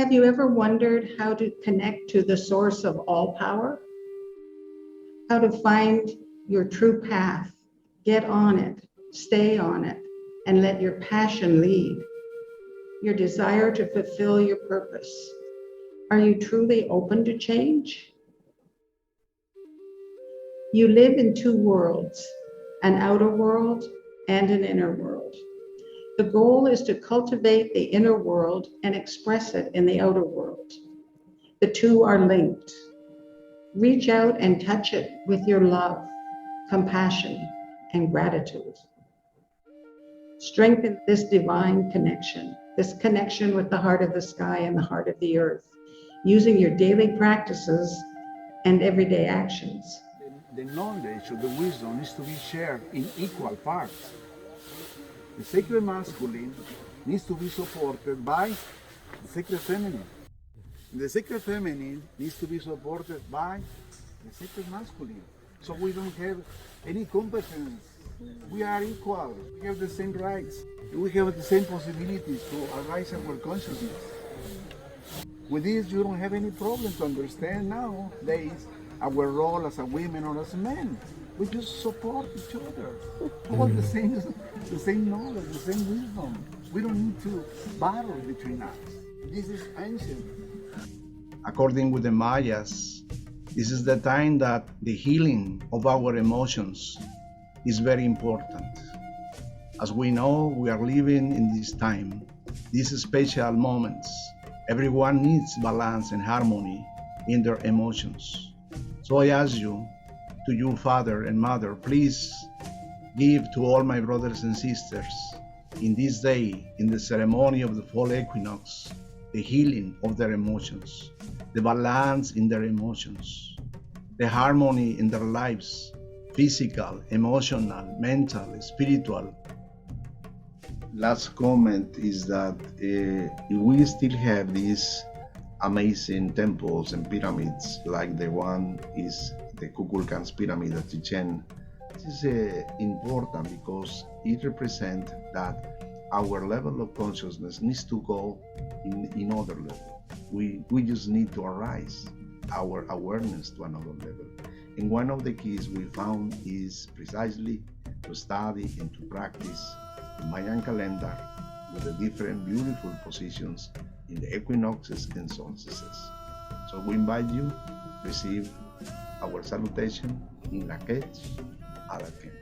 Have you ever wondered how to connect to the source of all power? How to find your true path, get on it, stay on it, and let your passion lead, your desire to fulfill your purpose. Are you truly open to change? You live in two worlds, an outer world and an inner world. The goal is to cultivate the inner world and express it in the outer world. The two are linked. Reach out and touch it with your love, compassion, and gratitude. Strengthen this divine connection, this connection with the heart of the sky and the heart of the earth, using your daily practices and everyday actions. The knowledge of the wisdom needs to be shared in equal parts. The sacred masculine needs to be supported by the sacred feminine. The sacred feminine needs to be supported by the sacred masculine. So we don't have any competence. We are equal. We have the same rights. We have the same possibilities to arise our consciousness. With this, you don't have any problem to understand nowadays our role as a woman or as a man. We just support each other. All the same knowledge, the same wisdom. We don't need to battle between us. This is ancient. According with the Mayas, this is the time that the healing of our emotions is very important. As we know, we are living in this time, these special moments. Everyone needs balance and harmony in their emotions. So I ask you, to you, father and mother, please give to all my brothers and sisters in this day, in the ceremony of the fall equinox, the healing of their emotions, the balance in their emotions, the harmony in their lives, physical, emotional, mental, spiritual. Last comment is that we still have these amazing temples and pyramids, like the one is the 𝗧𝗵𝘂𝗿𝘀𝗱↑ pyramid at Chichen. This is important because it represents that our level of consciousness needs to go in other level. We just need to arise our awareness to another level. And one of the keys we found is precisely to study and to practice the Mayan calendar with the different beautiful positions in the equinoxes and solstices. So we invite you to receive our salutation in 𝗧𝗵𝘂𝗍𝗶𝘆.